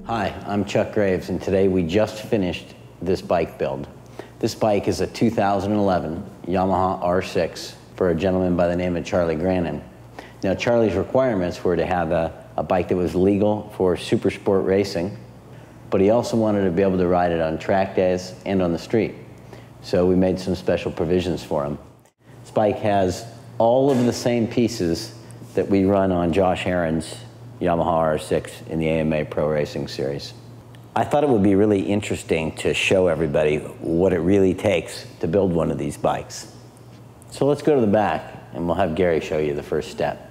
Hi, I'm Chuck Graves, and today we just finished this bike build. This bike is a 2011 Yamaha R6 for a gentleman by the name of Charlie Grannon. Now, Charlie's requirements were to have a bike that was legal for super sport racing, but he also wanted to be able to ride it on track days and on the street. So we made some special provisions for him. This bike has all of the same pieces that we run on Josh Herron's Yamaha R6 in the AMA Pro Racing Series. I thought it would be really interesting to show everybody what it really takes to build one of these bikes. So let's go to the back and we'll have Gary show you the first step.